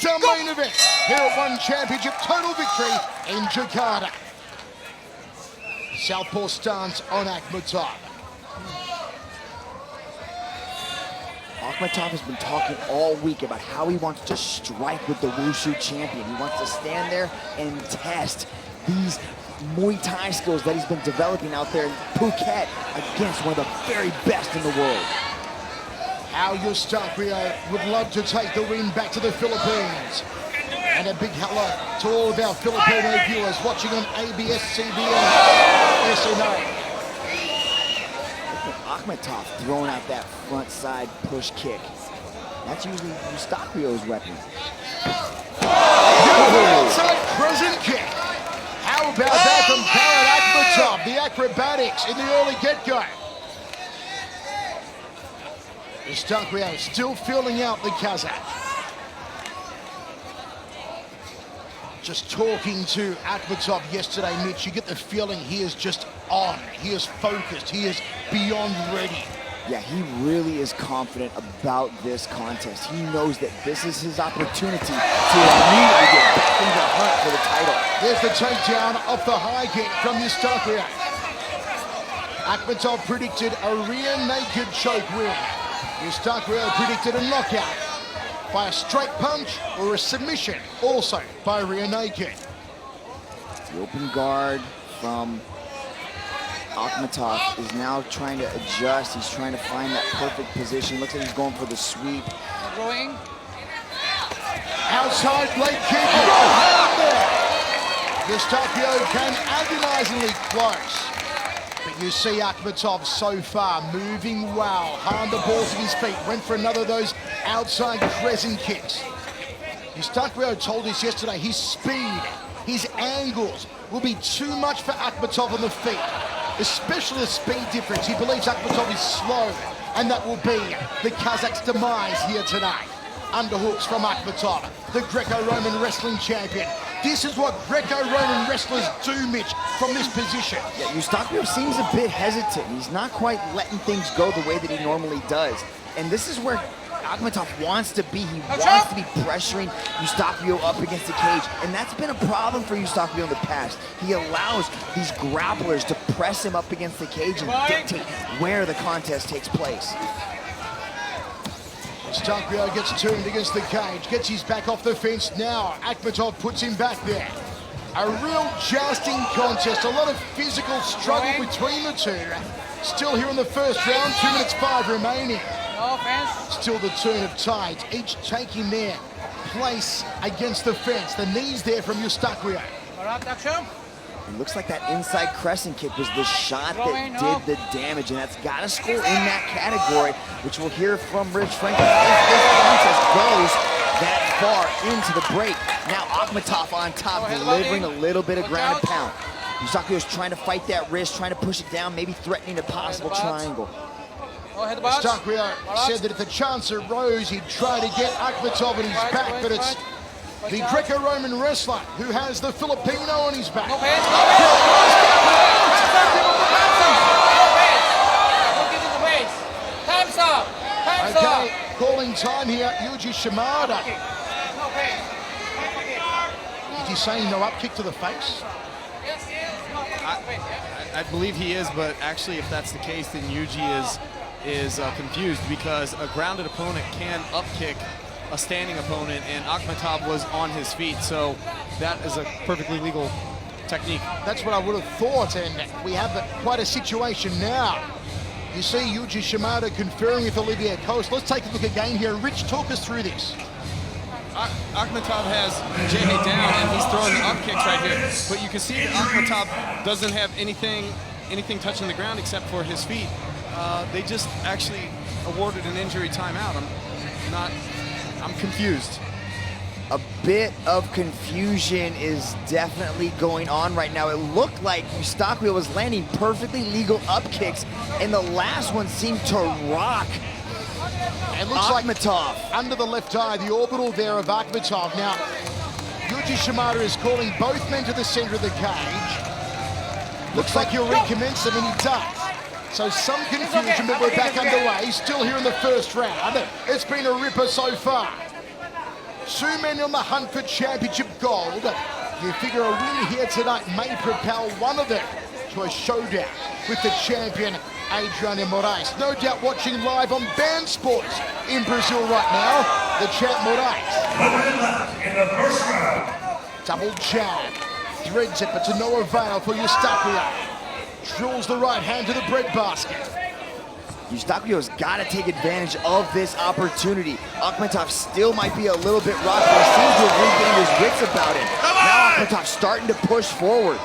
It's our main event here at One Championship Total Victory in Jakarta. Southpaw stance on Akhmatov. Akhmatov has been talking all week about how he wants to strike with the Wushu champion. He wants to stand there and test these Muay Thai skills that he's been developing out there in Phuket against one of the very best in the world. How Eustachio would love to take the win back to the Philippines. And a big hello to all of our Filipino viewers watching on ABS-CBN SNA. Akhmatov throwing out that front side push kick. That's usually Eustachio's weapon. Outside crescent kick. How about that from Akhmatov? The acrobatics in the early get-go. Eustachio still filling out the Kazakh. Just talking to Akhmatov yesterday, Mitch, you get the feeling he is just on. He is focused. He is beyond ready. Yeah, he really is confident about this contest. He knows that this is his opportunity to immediately get back into the hunt for the title. There's the takedown off the high kick from Eustachio. Akhmatov predicted a rear naked choke win. Eustachio predicted a knockout by a straight punch or a submission, also by rear naked. The open guard from Akhmatov is now trying to adjust. He's trying to find that perfect position. Looks like he's going for the sweep. Going. Outside leg kick. Eustachio came agonizingly close. But you see Akhmatov so far moving well. Hard the balls at his feet. Went for another of those outside crescent kicks. Eustachio told us yesterday his speed, his angles will be too much for Akhmatov on the feet. Especially the speed difference. He believes Akhmatov is slow, and that will be the Kazakh's demise here today. Underhooks from Akhmatov, the Greco-Roman wrestling champion. This is what Greco-Roman wrestlers do, Mitch, from this position. Yeah, Eustachio seems a bit hesitant. He's not quite letting things go the way that he normally does. And this is where Akhmatov wants to be. He wants to be pressuring Eustachio up against the cage. And that's been a problem for Eustachio in the past. He allows these grapplers to press him up against the cage and dictate where the contest takes place. Eustachio gets turned against the cage, gets his back off the fence now. Akhmatov puts him back there. A real jousting contest, a lot of physical struggle between the two. Still here in the first round, 2 minutes 5 remaining. No offense. Still the turn of tides, each taking their place against the fence. The knees there from Eustachio. It looks like that inside crescent kick was the shot that did the damage, and that's got to score in that category, which we'll hear from Rich Franklin if this contest goes that far into the break. Now Akhmatov on top, delivering a little bit of ground and pound. Eustachio's trying to fight that wrist, trying to push it down, maybe threatening a possible triangle. Eustachio said that if the chance arose, he'd try to get Akhmatov on his back, but it's the Greco-Roman wrestler who has the Filipino on his back. Time's up. Okay, calling time here, Yuji Shimada. Is he saying no up kick to the face? I believe he is, but actually if that's the case, then Yuji is confused, because a grounded opponent can up kick a standing opponent, and Akhmatov was on his feet, so that is a perfectly legal technique. That's what I would have thought, and we have quite a situation now. You see Yuji Shimada conferring with Olivier Coast. Let's take a look again here. Rich, talk us through this. Akhmatov has Jay down, and he's throwing the up kicks right here, but you can see that Akhmatov doesn't have anything touching the ground except for his feet. They just actually awarded an injury timeout. I'm confused. A bit of confusion is definitely going on right now. It looked like Eustachio was landing perfectly legal up kicks, and the last one seemed to rock It looks Akhmatov. like under the left eye, the orbital there of Akhmatov. Now, Yuji Shimada is calling both men to the center of the cage. Looks like he'll recommence them, and he does. So some confusion, but we're back underway. Still here in the first round. It's been a ripper so far. Two men on the hunt for championship gold. You figure a win here tonight may propel one of them to a showdown with the champion, Eduard and Moraes. No doubt watching live on Band Sports in Brazil right now, the champ Moraes. In the first round. Double jab, threads it, but to no avail for Eustaquio. Drills the right hand to the breadbasket. Eustaquio's got to take advantage of this opportunity. Akhmetov still might be a little bit rocked, but he seems to have regained his wits about it. Now Akhmetov starting to push forward.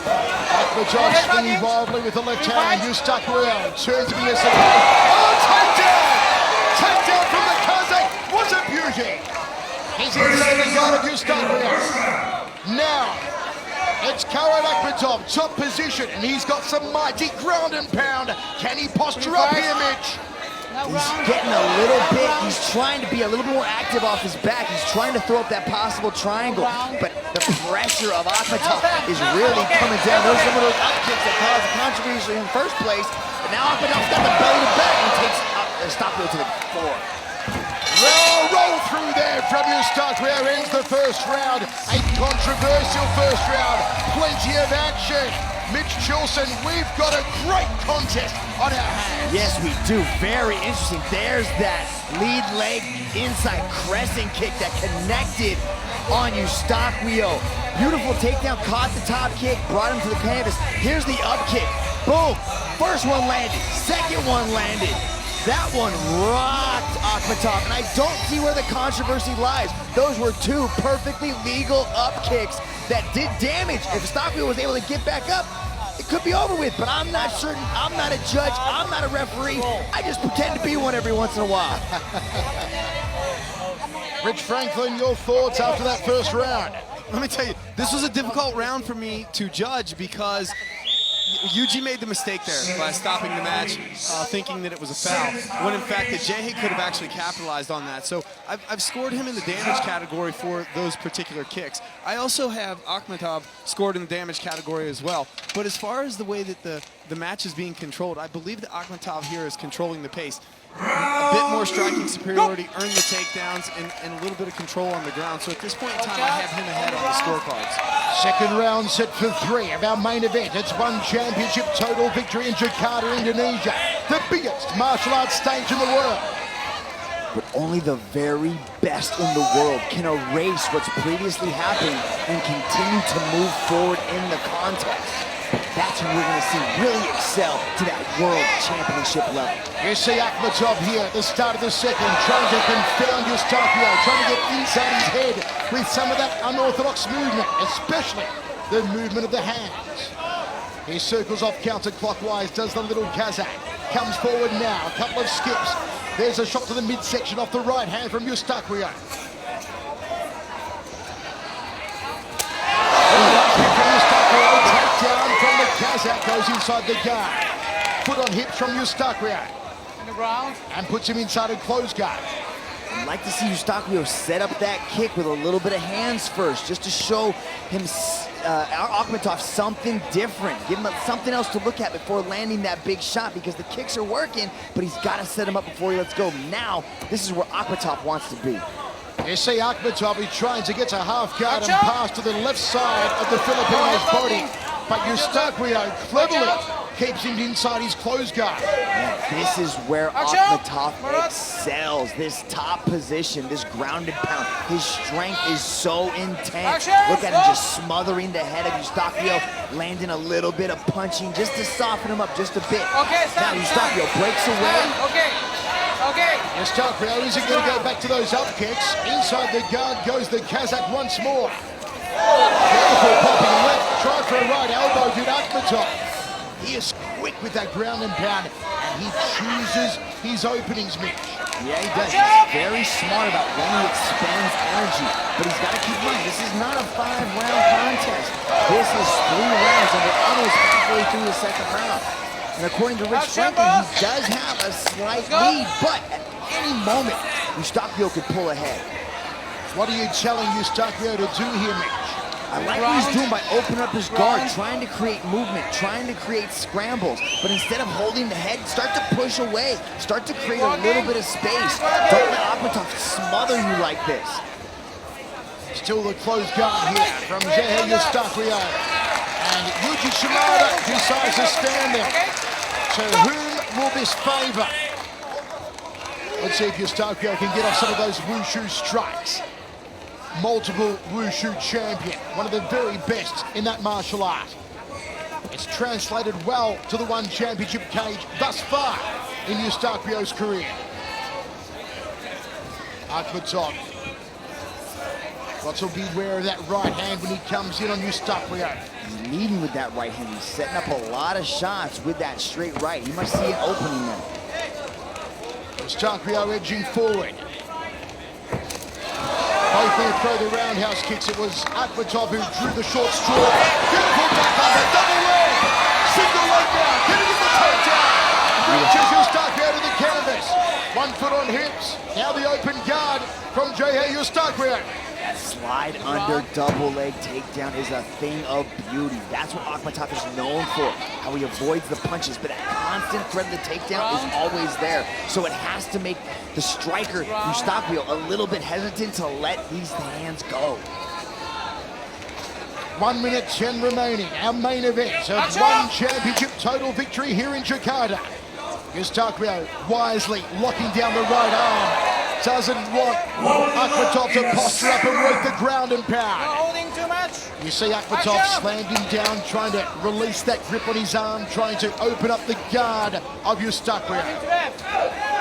Akhmetov swinging wildly with the left hand. Eustaquio turns to the SK. Oh, takedown! Takedown from the Kazakh was a beauty. He's inside the guard of Eustaquio. Now, it's Karen Akhmetov, top position, and he's got some mighty ground and pound. Can he posture up here, Mitch? He's getting a little bit, he's trying to be a little bit more active off his back. He's trying to throw up that possible triangle, but the pressure of Akhmetov is really coming down. Those are some of those up kicks that caused the controversy in the first place, but now Akhmetov's got the belly to back and takes Eustaquio to the floor. Roll through there from Eustaquio, ends the first round. A controversial first round, plenty of action. Mitch Chilson, we've got a great contest on our hands. Yes, we do. Very interesting. There's that lead leg inside crescent kick that connected on Eustaquio. Beautiful takedown, caught the top kick, brought him to the canvas. Here's the up kick. Boom. First one landed, second one landed. That one rocked Akhmetov, and I don't see where the controversy lies. Those were two perfectly legal up kicks that did damage. If Eustaquio was able to get back up, it could be over with, but I'm not certain. I'm not a judge. I'm not a referee. I just pretend to be one every once in a while. Rich Franklin, your thoughts after that first round? Let me tell you, this was a difficult round for me to judge because Yuji made the mistake there by stopping the match, thinking that it was a foul, when in fact the Jehe could have actually capitalized on that. So I've scored him in the damage category for those particular kicks. I also have Akhmetov scored in the damage category as well. But as far as the way that the match is being controlled, I believe that Akhmetov here is controlling the pace. A bit more striking superiority, earned the takedowns, and a little bit of control on the ground. So at this point in time, I have him ahead on the scorecards. Second round set for 3 of our main event. It's one championship total victory in Jakarta, Indonesia, the biggest martial arts stage in the world. But only the very best in the world can erase what's previously happened and continue to move forward in the contest. That's who we're going to see really excel to that world championship level. You see Akhmetov here at the start of the second, trying to confound Eustaquio, trying to get inside his head with some of that unorthodox movement, especially the movement of the hands. He circles off counterclockwise, does the little Kazakh. Comes forward now, a couple of skips. There's a shot to the midsection off the right hand from Eustaquio. Takedown from the Kazakh, goes inside the guard. Foot on hips from Eustaquio. In the ground. And puts him inside a closed guard. I'd like to see Eustaquio set up that kick with a little bit of hands first, just to show him, Akhmetov, something different. Give him something else to look at before landing that big shot, because the kicks are working, but he's got to set him up before he lets go. Now, this is where Akhmetov wants to be. You see Akhmetov, he's trying to get to half guard and pass to the left side of the Filipino's body, but Eustaquio cleverly keeps him inside his closed guard. And this is where Akhmetov excels. This top position, this grounded pound, his strength is so intense. Look at him just smothering the head of Eustaquio, landing a little bit of punching just to soften him up just a bit. Now Eustaquio breaks away. Eustaquio isn't going to go back to those up kicks. Inside the guard goes the Kazakh once more. Beautiful popping left, try for a right elbow to Akhmetov. He is quick with that ground and pound, and he chooses his openings, Mitch. Yeah, he does. He's very smart about when he expends energy, but he's got to keep in mind, this is not a 5-round contest. This is 3 rounds, and we're almost halfway through the second round. And according to Rich Franklin, he does have a slight lead, but at any moment, Eustaquio could pull ahead. What are you telling Eustaquio to do here, Mitch? I like what he's doing by opening up his guard, trying to create movement, trying to create scrambles. But instead of holding the head, start to push away. Start to create a little bit of space. Don't let Akhmatov smother you like this. Still the closed guard here from Jehe Eustaquio. And Yuji Shimada decides to stand there. So whom will this favor? Let's see if Eustaquio can get off some of those wushu strikes. Multiple wushu champion, one of the very best in that martial art. It's translated well to the one championship cage thus far in Eustaquio's career. Akhmatov. Got to beware of that right hand when he comes in on Eustaquio. He's leading with that right hand. He's setting up a lot of shots with that straight right. He must see an opening there. Eustaquio edging forward. Both will throw the roundhouse kicks. It was Akhmatov who drew the short straw. Beautiful back under, double leg. Single leg down, getting in the takedown. Reaches Eustaquio to the canvas. 1 foot on hips. Now the open guard from Jehe Eustaquio. That slide under double leg takedown is a thing of beauty. That's what Akhmatov is known for, how he avoids the punches, but that constant threat of the takedown is always there. So it has to make the striker, Eustaquio, a little bit hesitant to let these hands go. 1 minute 10 remaining. Our main event of one championship total victory here in Jakarta. Eustaquio wisely locking down the right arm. Doesn't want Akhmatov to posture up and work the ground and pound. Holding too much. You see Akhmatov slammed him down, trying to release that grip on his arm, trying to open up the guard of Eustaquio.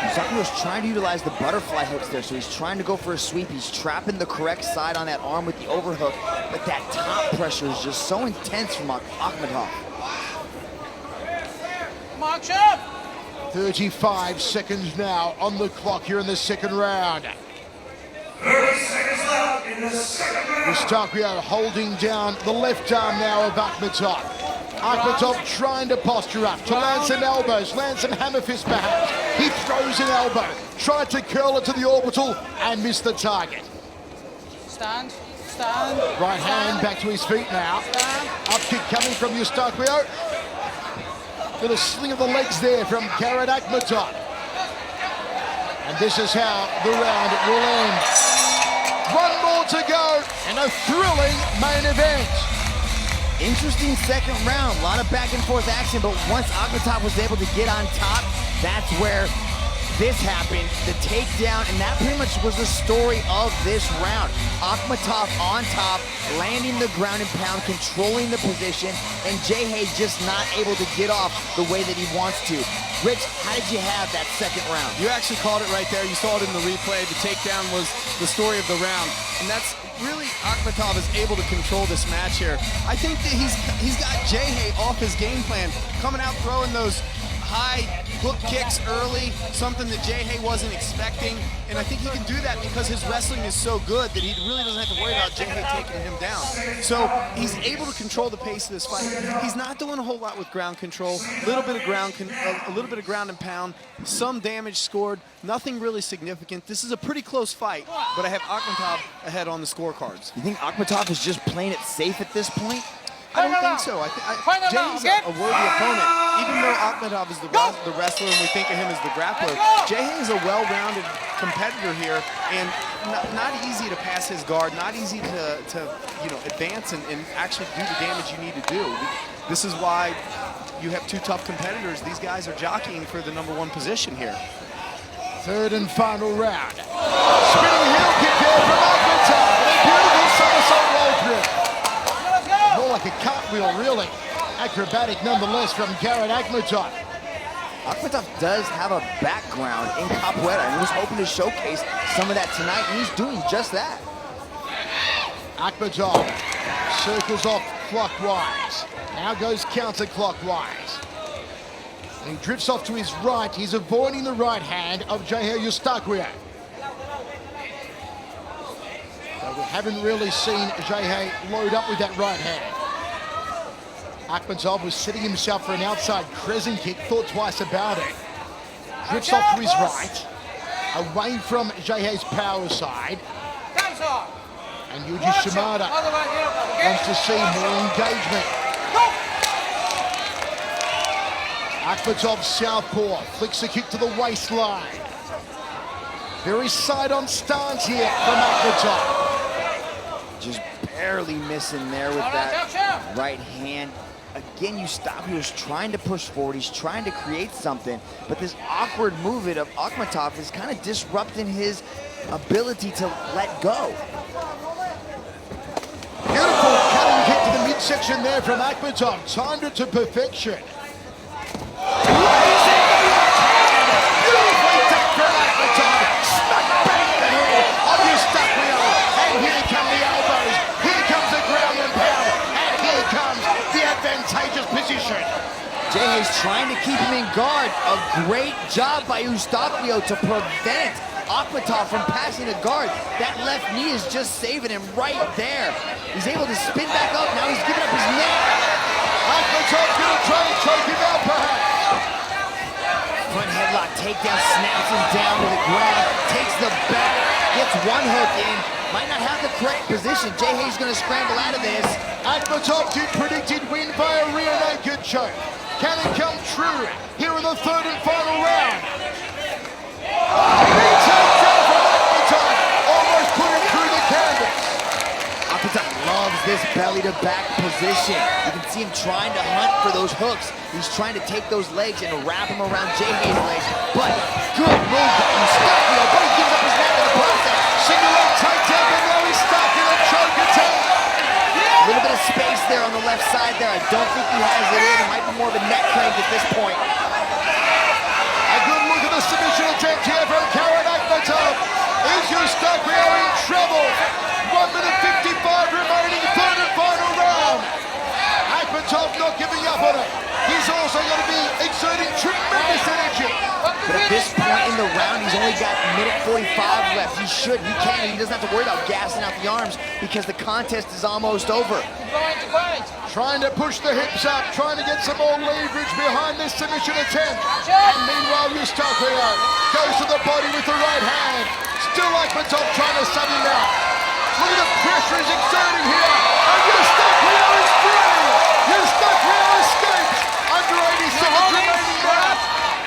Eustaquio's trying to utilize the butterfly hooks there, so he's trying to go for a sweep. He's trapping the correct side on that arm with the overhook, but that top pressure is just so intense from Akhmatov. March up. 35 seconds now on the clock here in the second round. 30 seconds left in the second round. Eustaquio holding down the left arm now of Akhmatov. Akhmatov trying to posture up, to land some elbows, land some hammer fists perhaps. He throws an elbow, tried to curl it to the orbital and missed the target. Stand. Stand. Right hand back to his feet now. Up kick coming from Eustaquio. Little sling of the legs there from Garrett Akhmatov. And this is how the round will end. 1 more to go and a thrilling main event. Interesting second round, a lot of back and forth action, but once Akhmatov was able to get on top, that's where this happened, the takedown, and that pretty much was the story of this round. Akhmatov on top, landing the ground and pound, controlling the position, and Jehe just not able to get off the way that he wants to. Rich, how did you have that second round? You actually called it right there. You saw it in the replay. The takedown was the story of the round. And that's really, Akhmatov is able to control this match here. I think that he's got Jehe off his game plan, coming out throwing those high hook kicks early, something that Jehe wasn't expecting. And I think he can do that because his wrestling is so good that he really doesn't have to worry about Jehe taking him down. So he's able to control the pace of this fight. He's not doing a whole lot with ground control, a little bit of ground and pound, some damage scored, nothing really significant. This is a pretty close fight, but I have Akhmatov ahead on the scorecards. You think Akhmatov is just playing it safe at this point? I don't think so. Jehe's a worthy opponent. Even though Akhmatov is the wrestler and we think of him as the grappler, Jehe is a well-rounded competitor here, and not easy to pass his guard, not easy to advance and actually do the damage you need to do. This is why you have 2 tough competitors. These guys are jockeying for the #1 position here. Third and final round. Spinning heel kick there from Akhmatov. A beautiful somersault roll through. More like a cartwheel, really. Acrobatic nonetheless from Garrett Akhmatov. Akhmatov does have a background in capoeira, and he was hoping to showcase some of that tonight, and he's doing just that. Akhmatov circles off clockwise. Now goes counterclockwise. And he drifts off to his right. He's avoiding the right hand of Jehe Eustaquio. So we haven't really seen Jehe load up with that right hand. Akhmatov was setting himself for an outside crescent kick, thought twice about it. Drifts off to his right, away from Jehe's power side. And Yuji Shimada Other one, yeah. Okay. wants to see more engagement. Akhmetov southpaw, flicks a kick to the waistline. Very side-on stance here from Akhmetov. Just barely missing there with that right hand. Again, Eustaquio is trying to push forward. He's trying to create something, but this awkward movement of Akhmetov is kind of disrupting his ability to let go. Beautiful cutting kick to the midsection there from Akhmetov. Timed it to perfection. Beautifully done from Akhmetov. Smack bang in the head of Eustaquio. And here come the elbows. Here comes the ground and pound. And here comes the advantageous position. Jay's trying to keep him in guard. A great job by Eustaquio to prevent Akhmetov from passing the guard. That left knee is just saving him right there. He's able to spin back up. Now he's giving up his neck. Akhmetov's going to try and choke him out, perhaps. Front headlock takedown, snaps him down to the ground, takes the back, gets one hook in. Might not have the correct position. Jay's going to scramble out of this. Akhmetov did predict he'd win by a rear naked choke. Can it come true here in the third and final round? Big takedown from Akhmetov, almost put him through the canvas. Akhmetov loves this belly-to-back position. You can see him trying to hunt for those hooks. He's trying to take those legs and wrap them around Jay's legs. But good move by Eustaquio, but he gives up his neck in the process. Single leg takedown, but now he's stuck in a choke attempt. A little bit of space there on the left side there. I don't think he has it in. It might be more of a neck crank at this point. A good look at the submission attempt here from Karen Akhmetov. Is Eustaquio in trouble? 1 minute 55 remaining, third and final round. Akhmetov not giving up on it. He's also going to be exerting tremendous energy. But at this point in the round, he's only got minute 45 left. He doesn't have to worry about gassing out the arms because the contest is almost over. Trying to push the hips up, trying to get some more leverage behind this submission attempt. And meanwhile, Eustaquio goes to the body with the right hand. Still Akhmetov trying to sub him out. Look at the pressure he's exerting here. And Eustaquio is free. Eustaquio escapes under 80 seconds remaining now.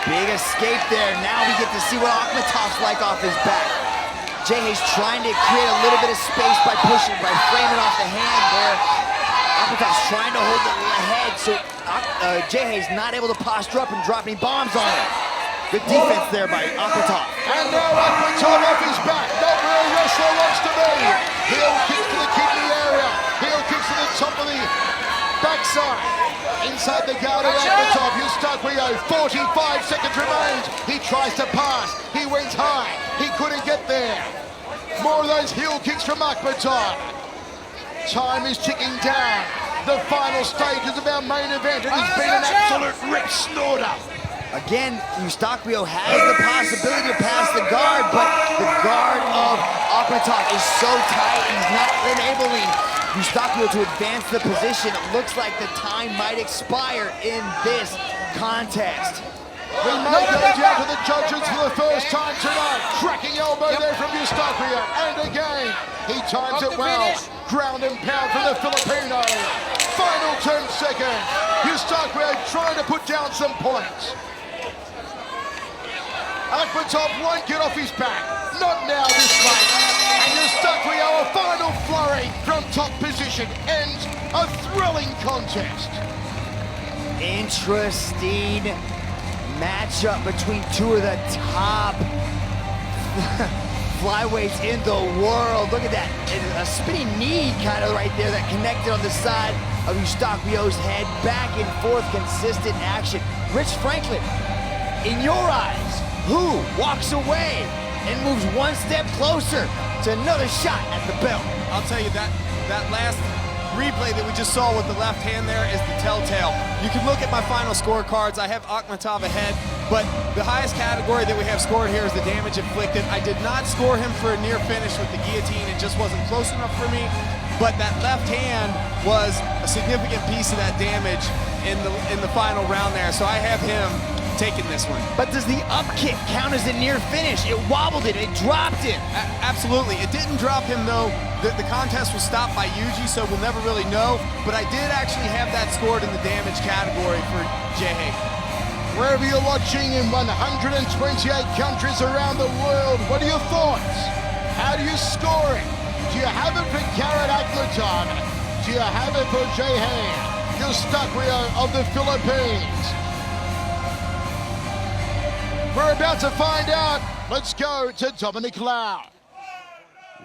Big escape there. Now we get to see what Akhmetov's like off his back. Jay's trying to create a little bit of space by pushing, by framing off the hand there. Akhmetov's trying to hold the head, so Jay's not able to posture up and drop any bombs on him. Good defense there by Akhmetov. And now Akhmetov off his back. Not where a wrestler wants to be. Heel kicks to the kidney area. Heel kicks to the top of the backside. Inside the guard of Akhmetov, Eustaquio, 45 seconds remains. He tries to pass. He went high. He couldn't get there. More of those heel kicks from Akhmetov. Time is ticking down. The final stages of our main event. It has been an absolute rip snorter. Again, Eustaquio has the possibility to pass the guard, but the guard of Akhmetov is so tight, he's not enabling Eustaquio to advance the position. It looks like the time might expire in this contest. We may go down to the judges for the first time tonight. Cracking elbow there from Eustaquio. And again, he times it well. Ground and pound from the Filipino. Final 10 seconds. Eustaquio trying to put down some points. Akhmetov won't get off his back. Not now this late. And Eustaquio, a final flurry from top position, ends a thrilling contest. Interesting matchup between two of the top flyweights in the world. Look at that. A spinning knee kind of right there that connected on the side of Eustaquio's head. Back and forth, consistent action. Rich Franklin, in your eyes, who walks away and moves one step closer to another shot at the belt? I'll tell you that last replay that we just saw with the left hand there is the telltale. You can look at my final scorecards. I have Akhmetov ahead, but the highest category that we have scored here is the damage inflicted. I did not score him for a near finish with the guillotine. It just wasn't close enough for me, but that left hand was a significant piece of that damage in the final round there. So I have him taken this one. But does the up kick count as a near finish? It wobbled it, it dropped him. Absolutely. It didn't drop him, though. The contest was stopped by Yuji, so we'll never really know. But I did actually have that scored in the damage category for Jay. Wherever you're watching in 128 countries around the world, what are your thoughts? How do you score it? Do you have it for Garrett Akhmatov? Do you have it for Jay? You're stuck, Rio, of the Philippines. We're about to find out. Let's go to Dominic Lau.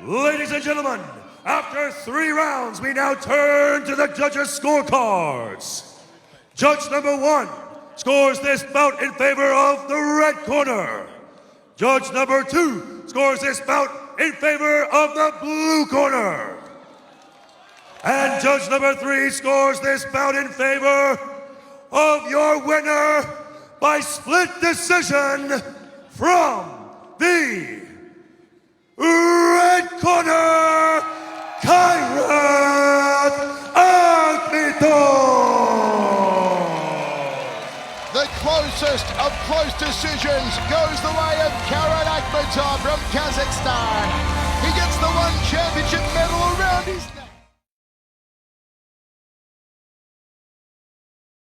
Ladies and gentlemen, after 3 rounds, we now turn to the judges' scorecards. Judge number 1 scores this bout in favor of the red corner. Judge number 2 scores this bout in favor of the blue corner. And judge number 3 scores this bout in favor of your winner by split decision from the red corner, Garrett Akhmatov. The closest of close decisions goes the way of Garrett Akhmatov from Kazakhstan. He gets the 1 championship